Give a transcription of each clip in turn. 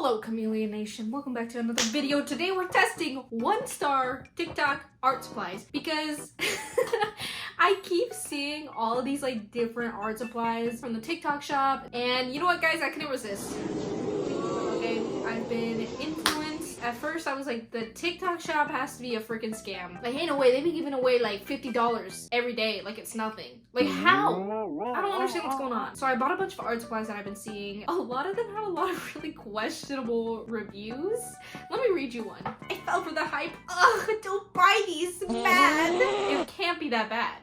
Hello Chameleon Nation, welcome back to another video. Today we're testing 1-star TikTok art supplies because I keep seeing all of these like different art supplies from the TikTok shop, and you know what guys, I couldn't resist. Okay, I've been influenced. At first I was like, the TikTok shop has to be a freaking scam. Like, ain't no way, they be giving away like $50 every day, like it's nothing. Like how? I don't understand what's going on. So I bought a bunch of art supplies that I've been seeing. A lot of them have a lot of really questionable reviews. Let me read you one. I fell for the hype. Ugh, don't buy these, bad. It can't be that bad,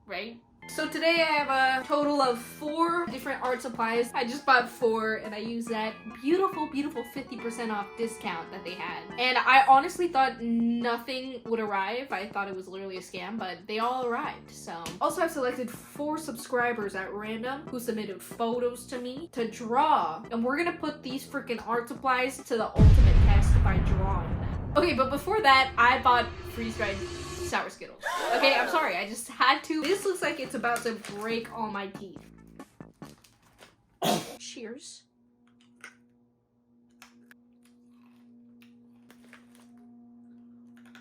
right? So today I have a total of 4 different art supplies. I just bought 4 and I used that beautiful 50% off discount that they had. And I honestly thought nothing would arrive. I thought it was literally a scam, but they all arrived. So also I've selected 4 subscribers at random who submitted photos to me to draw. And we're gonna put these freaking art supplies to the ultimate test by drawing them. Okay, but before that, I bought freeze-dried sour Skittles. Okay, I'm sorry, I just had to. This looks like it's about to break all my teeth. Cheers.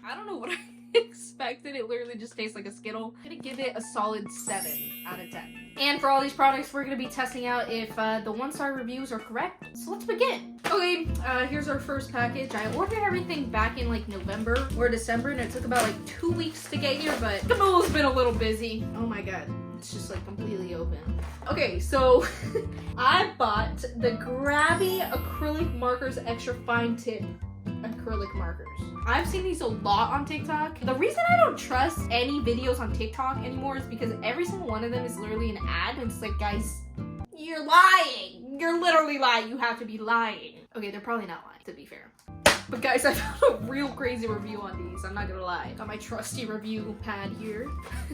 I don't know what I expected. It literally just tastes like a Skittle. I'm gonna give it a solid 7 out of 10. And for all these products, we're gonna be testing out if the 1-star reviews are correct. So let's begin. Okay, here's our first package. I ordered everything back in like November or December, and it took about like 2 weeks to get here, but Camille's been a little busy. Oh my god, it's just like completely open. Okay, so I bought the Grabby acrylic markers, extra fine tip acrylic markers. I've seen these a lot on TikTok. The reason I don't trust any videos on TikTok anymore is because every single one of them is literally an ad, and it's like, guys, you're lying. You're literally lying. You have to be lying. Okay, they're probably not lying, to be fair. But guys, I found a real crazy review on these. I'm not gonna lie. Got my trusty review pad here.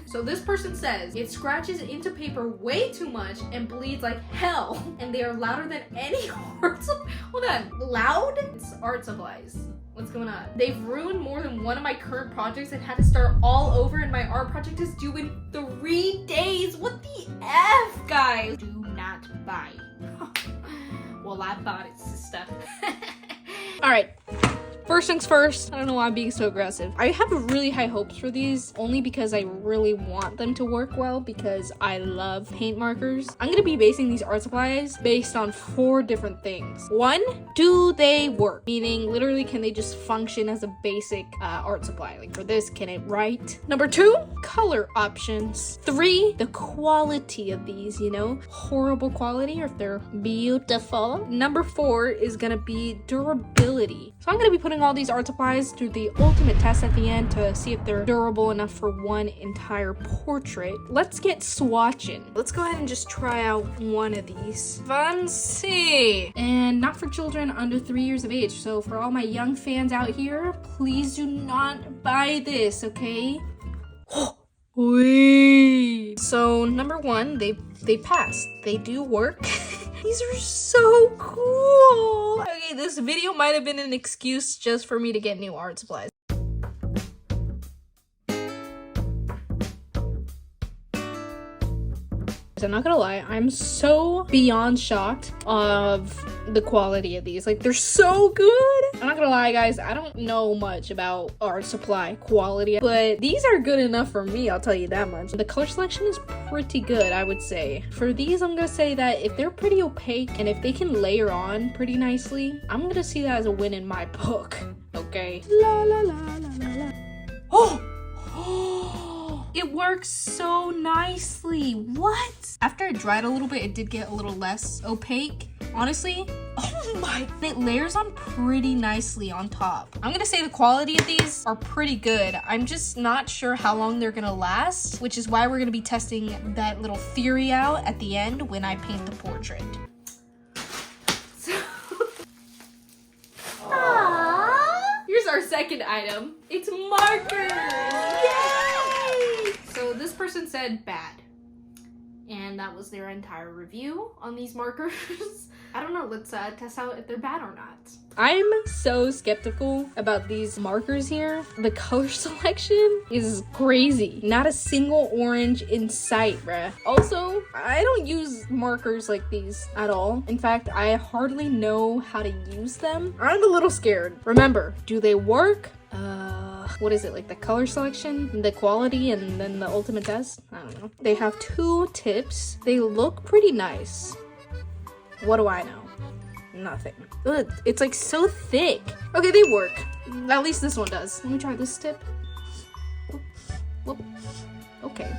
So this person says, it scratches into paper way too much and bleeds like hell. And they are louder than any art supplies. Hold on, loud? It's art supplies. What's going on? They've ruined more than one of my current projects and had to start all over, and my art project is due in 3 days. What the F, guys? Do not buy. Well, I bought it, sister. Alright, first things first, I don't know why I'm being so aggressive. I have really high hopes for these, only because I really want them to work well, because I love paint markers. I'm gonna be basing these art supplies based on 4 different things. 1, do they work? Meaning, literally, can they just function as a basic art supply? Like for this, can it write? Number 2, color options. 3, the quality of these, you know? Horrible quality, or if they're beautiful. Number 4 is gonna be durability. So I'm gonna be putting all these art supplies through the ultimate test at the end to see if they're durable enough for one entire portrait. Let's get swatching. Let's go ahead and just try out one of these. Fancy! And not for children under 3 years of age. So for all my young fans out here, please do not buy this, okay? Wait. So number 1, they passed. They do work. These are so cool. Okay, this video might have been an excuse just for me to get new art supplies. I'm not gonna lie, I'm so beyond shocked of the quality of these. Like, they're so good. I'm not gonna lie, guys, I don't know much about art supply quality, but these are good enough for me, I'll tell you that much. The color selection is pretty good, I would say. For these, I'm gonna say that if they're pretty opaque and if they can layer on pretty nicely, I'm gonna see that as a win in my book, okay? La la la la la la. Oh! It works so nicely. What? After it dried a little bit, it did get a little less opaque. Honestly, oh my, it layers on pretty nicely on top. I'm gonna say the quality of these are pretty good. I'm just not sure how long they're gonna last, which is why we're gonna be testing that little theory out at the end when I paint the portrait. Here's our second item. It's markers. Yay! So this person said bad, and that was their entire review on these markers. I don't know, let's test out if they're bad or not. I'm so skeptical about these markers here. The color selection is crazy. Not a single orange in sight, bruh. Also, I don't use markers like these at all. In fact, I hardly know how to use them. I'm a little scared. Remember, do they work? What is it, like the color selection, the quality, and then the ultimate test? I don't know. They have 2 tips. They look pretty nice. What do I know? Nothing. Ugh, it's like so thick. Okay, they work. At least this one does. Let me try this tip. Whoop, whoop. Okay.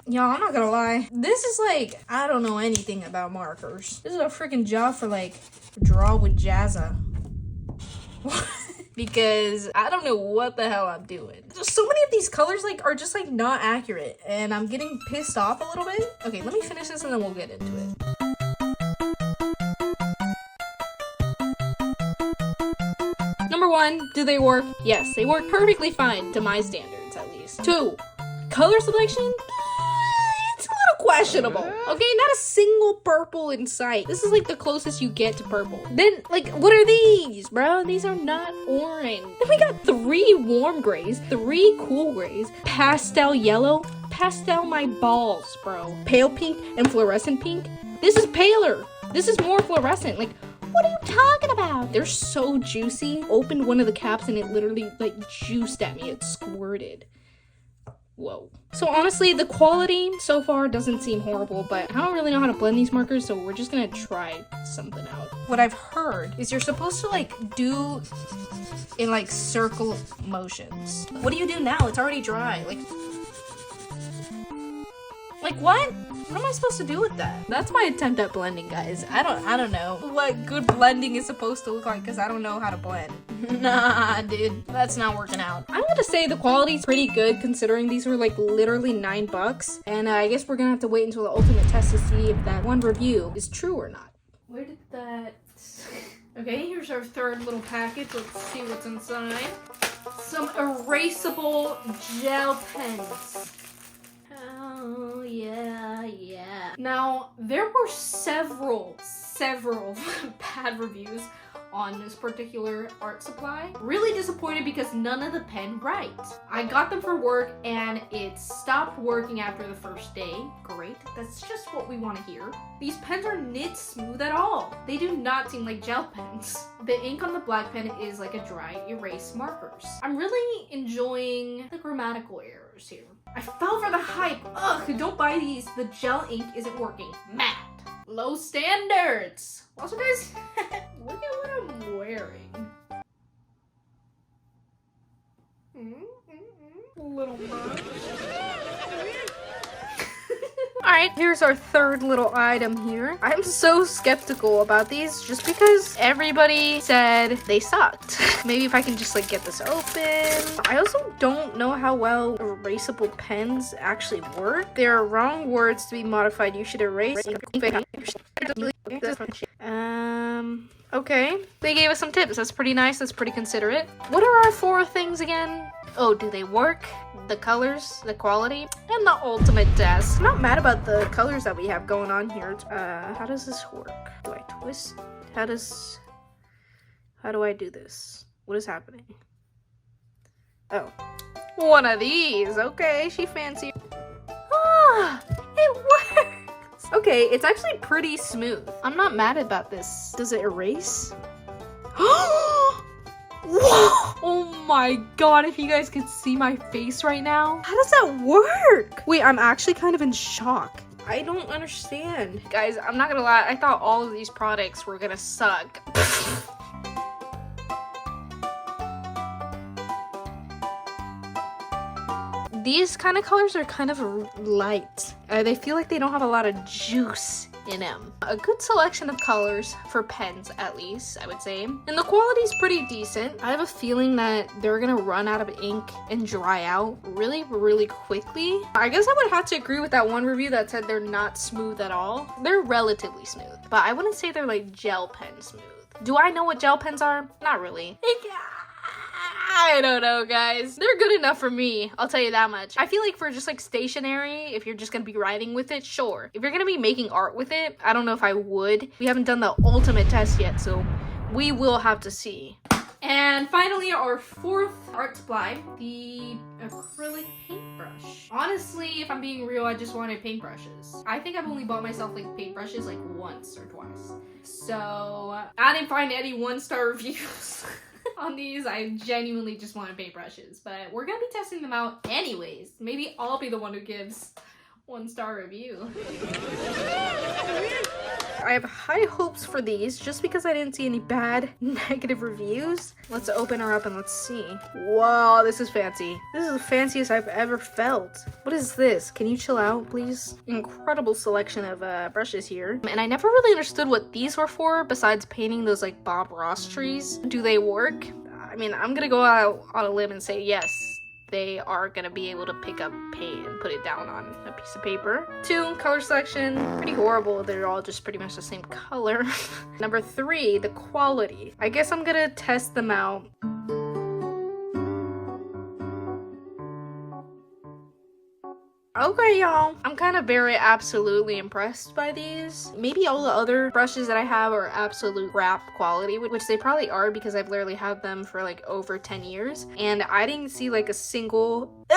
Y'all, I'm not gonna lie. This is like, I don't know anything about markers. This is a freaking job for like, draw with Jazza. Because I don't know what the hell I'm doing. So many of these colors like are just like not accurate and I'm getting pissed off a little bit. Okay, let me finish this and then we'll get into it. Number 1, do they work? Yes, they work perfectly fine to my standards at least. 2, color selection? It's a little questionable. Okay, not a single purple in sight. This is like the closest you get to purple. Then, like, what are these, bro? These are not orange. Then we got 3 warm grays, 3 cool grays, pastel yellow, pastel my balls, bro. Pale pink and fluorescent pink. This is paler. This is more fluorescent. Like, what are you talking about? They're so juicy. Opened one of the caps and it literally like juiced at me. It squirted. Whoa. So honestly, the quality so far doesn't seem horrible, but I don't really know how to blend these markers, so we're just gonna try something out. What I've heard is you're supposed to like do in like circle motions. What do you do now? It's already dry. Like what? What am I supposed to do with that? That's my attempt at blending, guys. I don't know what good blending is supposed to look like because I don't know how to blend. Nah, dude, that's not working out. I'm gonna say the quality's pretty good considering these were like literally $9, and I guess we're gonna have to wait until the ultimate test to see if that one review is true or not. Where did that... Okay, here's our 3rd little package. Let's see what's inside. Some erasable gel pens. Oh, yeah. Now, there were several bad reviews on this particular art supply. Really disappointed because none of the pen write. I got them for work and it stopped working after the first day. Great, that's just what we want to hear. These pens are knit smooth at all. They do not seem like gel pens. The ink on the black pen is like a dry erase markers. I'm really enjoying the grammatical errors here. I fell for the hype. Ugh, don't buy these. The gel ink isn't working. Mad. Low standards. Also, guys, look at what I'm wearing. Little merch. Alright, here's our 3rd little item here. I'm so skeptical about these just because everybody said they sucked. Maybe if I can just like get this open. I also don't know how well erasable pens actually work. There are wrong words to be modified. You should erase. Okay. They gave us some tips. That's pretty nice. That's pretty considerate. What are our 4 things again? Oh, do they work? The colors, the quality, and the ultimate test. I'm not mad about the colors that we have going on here. How does this work? Do I twist? How do I do this? What is happening? Oh. One of these. Okay, she fancy. Ah, it works. Okay, it's actually pretty smooth. I'm not mad about this. Does it erase? Whoa! Oh my god, if you guys could see my face right now. How does that work? Wait, I'm actually kind of in shock. I don't understand. Guys, I'm not gonna lie, I thought all of these products were gonna suck. These kind of colors are kind of light. They feel like they don't have a lot of juice in them. A good selection of colors for pens, at least, I would say. And the quality's pretty decent. I have a feeling that they're gonna run out of ink and dry out really, really quickly. I guess I would have to agree with that one review that said they're not smooth at all. They're relatively smooth, but I wouldn't say they're like gel pen smooth. Do I know what gel pens are? Not really. I don't know, guys. They're good enough for me. I'll tell you that much. I feel like for just like stationery, if you're just gonna be writing with it, sure. If you're gonna be making art with it, I don't know if I would. We haven't done the ultimate test yet, so we will have to see. And finally, our fourth art supply, the acrylic paintbrush. Honestly, if I'm being real, I just wanted paintbrushes. I think I've only bought myself like paintbrushes like once or twice. So I didn't find any 1-star reviews on these. I genuinely just wanted paintbrushes, but we're gonna be testing them out anyways. Maybe I'll be the one who gives 1-star review. I have high hopes for these just because I didn't see any bad negative reviews. Let's open her up and let's see. Wow, this is fancy. This is the fanciest I've ever felt. What is this? Can you chill out, please? Incredible selection of brushes here. And I never really understood what these were for besides painting those like Bob Ross trees. Do they work? I mean, I'm gonna go out on a limb and say yes. They are gonna be able to pick up paint and put it down on a piece of paper. 2, color selection, pretty horrible. They're all just pretty much the same color. Number 3, the quality. I guess I'm gonna test them out. Okay, y'all. I'm kind of very absolutely impressed by these. Maybe all the other brushes that I have are absolute crap quality, which they probably are because I've literally had them for like over 10 years. And I didn't see like a single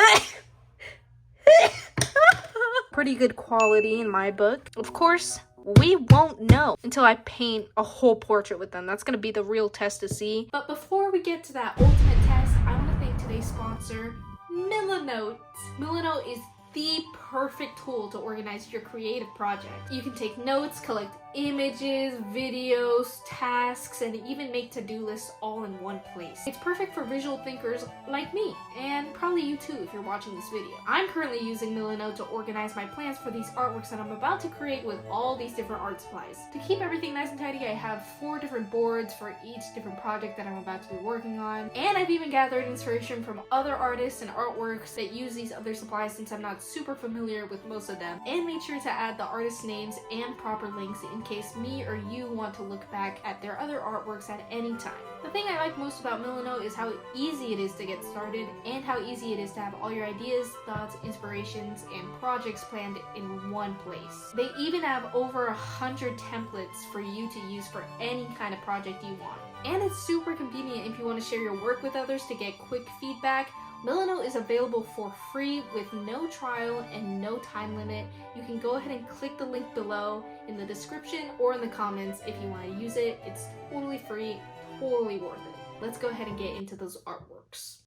pretty good quality in my book. Of course, we won't know until I paint a whole portrait with them. That's gonna be the real test to see. But before we get to that ultimate test, I want to thank today's sponsor, Milanote. Milanote is the perfect tool to organize your creative project. You can take notes, collect images, videos, tasks, and even make to-do lists all in one place. It's perfect for visual thinkers like me, and probably you too if you're watching this video. I'm currently using Milanote to organize my plans for these artworks that I'm about to create with all these different art supplies. To keep everything nice and tidy, I have 4 different boards for each different project that I'm about to be working on, and I've even gathered inspiration from other artists and artworks that use these other supplies since I'm not super familiar with most of them, and made sure to add the artist names and proper links in case me or you want to look back at their other artworks at any time. The thing I like most about Milanote is how easy it is to get started and how easy it is to have all your ideas, thoughts, inspirations, and projects planned in one place. They even have over 100 templates for you to use for any kind of project you want. And it's super convenient if you want to share your work with others to get quick feedback. Milanote is available for free with no trial and no time limit. You can go ahead and click the link below in the description or in the comments if you want to use it. It's totally free, totally worth it. Let's go ahead and get into those artworks.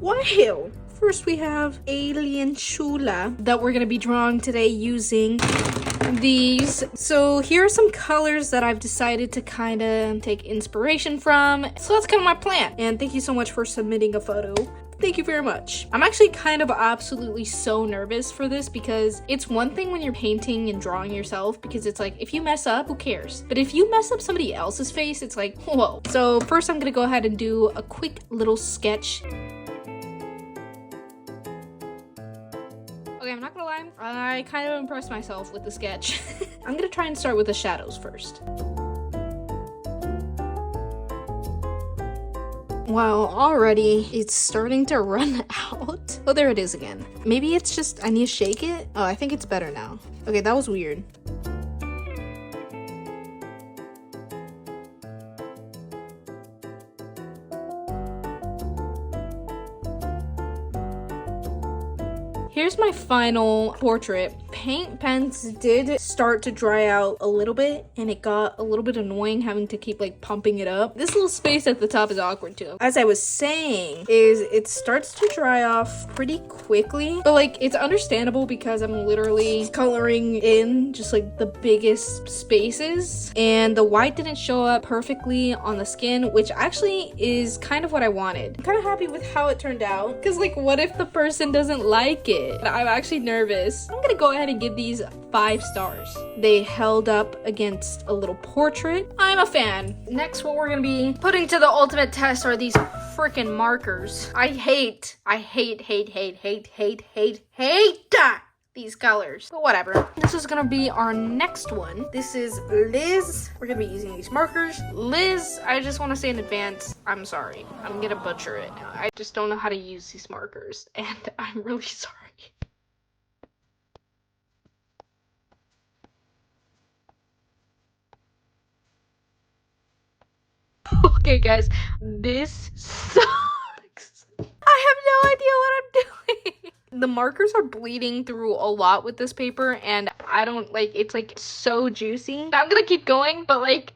Wow! First we have Alien Chula that we're gonna be drawing today using these. So here are some colors that I've decided to kind of take inspiration from. So that's kind of my plan. And thank you so much for submitting a photo. Thank you very much. I'm actually kind of absolutely so nervous for this because it's one thing when you're painting and drawing yourself because it's like, if you mess up, who cares? But if you mess up somebody else's face, it's like, whoa. So first I'm gonna go ahead and do a quick little sketch. Okay, I'm not gonna lie, I kind of impressed myself with the sketch. I'm gonna try and start with the shadows first. Wow, already it's starting to run out. Oh, there it is again. Maybe it's just, I need to shake it? Oh, I think it's better now. Okay, that was weird. Here's my final portrait. Paint pens did start to dry out a little bit and it got a little bit annoying having to keep like pumping it up. This little space at the top is awkward too. As I was saying, is it starts to dry off pretty quickly, but like it's understandable because I'm literally coloring in just like the biggest spaces and the white didn't show up perfectly on the skin, which actually is kind of what I wanted. I'm kind of happy with how it turned out because like what if the person doesn't like it? I'm actually nervous. I'm gonna go ahead and give these 5 stars. They held up against a little portrait. I'm a fan. Next, what we're gonna be putting to the ultimate test are these freaking markers. I hate these colors, but whatever. This is gonna be our next one. This is Liz. We're gonna be using these markers. Liz, I just want to say in advance, I'm sorry. I'm gonna butcher it. I just don't know how to use these markers, and I'm really sorry. Okay, guys, this sucks. I have no idea what I'm doing. The markers are bleeding through a lot with this paper, and I don't like, it's like so juicy. I'm gonna keep going, but like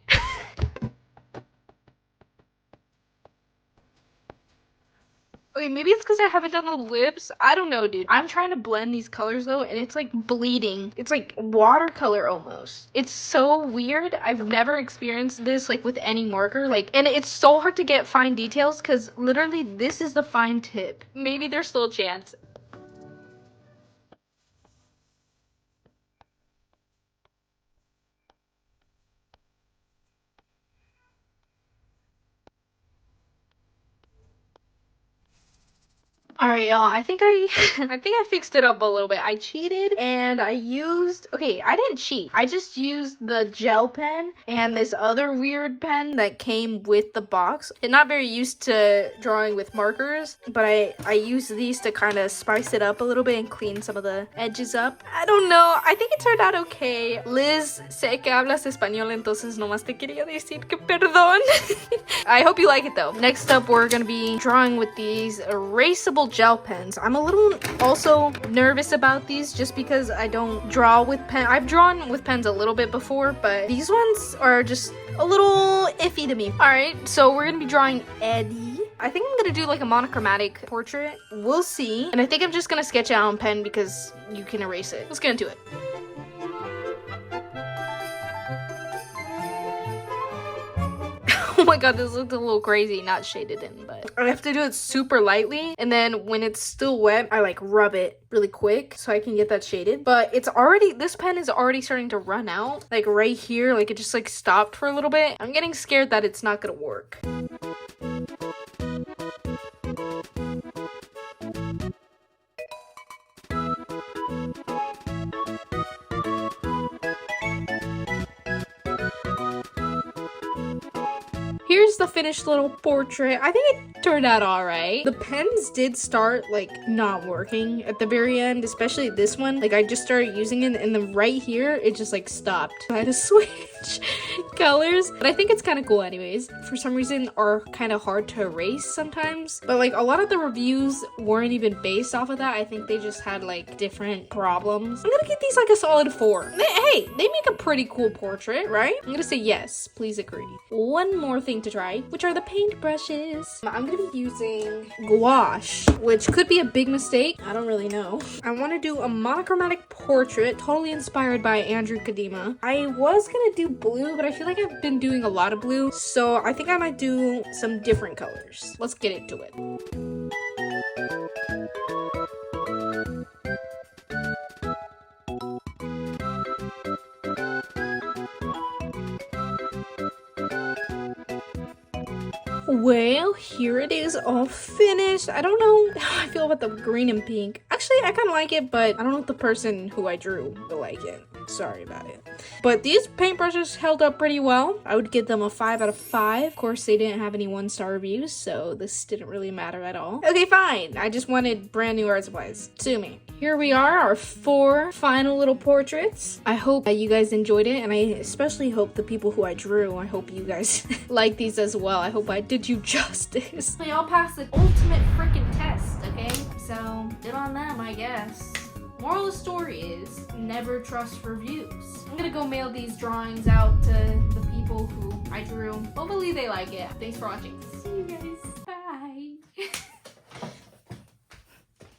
okay, maybe it's because I haven't done the lips. I don't know, dude. I'm trying to blend these colors though, and it's like bleeding. It's like watercolor almost. It's so weird. I've never experienced this like with any marker. Like, and it's so hard to get fine details because literally this is the fine tip. Maybe there's still a chance. All right, y'all. I think I fixed it up a little bit. I cheated and I used, okay, I didn't cheat. I just used the gel pen and this other weird pen that came with the box. I'm not very used to drawing with markers, but I used these to kind of spice it up a little bit and clean some of the edges up. I don't know. I think it turned out okay. Liz, sé que hablas español, entonces nomás te quería decir que perdón. I hope you like it though. Next up, we're gonna be drawing with these erasable gel pens. I'm a little also nervous about these just because I don't draw with pen. I've drawn with pens a little bit before, but these ones are just a little iffy to me. All right, so we're gonna be drawing Eddie. I think I'm gonna do like a monochromatic portrait. We'll see. And I think I'm just gonna sketch it on pen because you can erase it. Let's get into it. Oh my god, this looks a little crazy, not shaded in, but I have to do it super lightly, and then when it's still wet, I like rub it really quick so I can get that shaded. But it's already, this pen is already starting to run out, like right here, like it just like stopped for a little bit. I'm getting scared that it's not gonna work. Here's the finished little portrait. I think it turned out all right. The pens did start like not working at the very end, especially this one. Like I just started using it and then right here, it just like stopped. I had to switch colors, but I think it's kind of cool anyways. For some reason are kind of hard to erase sometimes, but like a lot of the reviews weren't even based off of that. I think they just had like different problems. I'm gonna get these like a solid 4. Hey, they make a pretty cool portrait, right? I'm gonna say yes, please agree. One more thing to try, which are the paint brushes. I'm gonna be using gouache, which could be a big mistake. I don't really know. I want to do a monochromatic portrait, totally inspired by Andrew Kadima. I was gonna do blue, but I feel like I've been doing a lot of blue, so I think I might do some different colors. Let's get into it. Well, here it is all finished. I don't know how I feel about the green and pink. Actually, I kind of like it, but I don't know if the person who I drew will like it. Sorry about it. But these paintbrushes held up pretty well. I would give them a 5 out of 5. Of course, they didn't have any 1-star reviews, so this didn't really matter at all. Okay, fine. I just wanted brand new art supplies. Sue me. Here we are, our 4 final little portraits. I hope you guys enjoyed it, and I especially hope the people who I drew, I hope you guys like these as well. I hope I did you justice. So y'all passed the ultimate freaking test, okay? So, good on them, I guess. Moral of the story is, never trust reviews. I'm gonna go mail these drawings out to the people who I drew. Hopefully they like it. Thanks for watching. See you guys.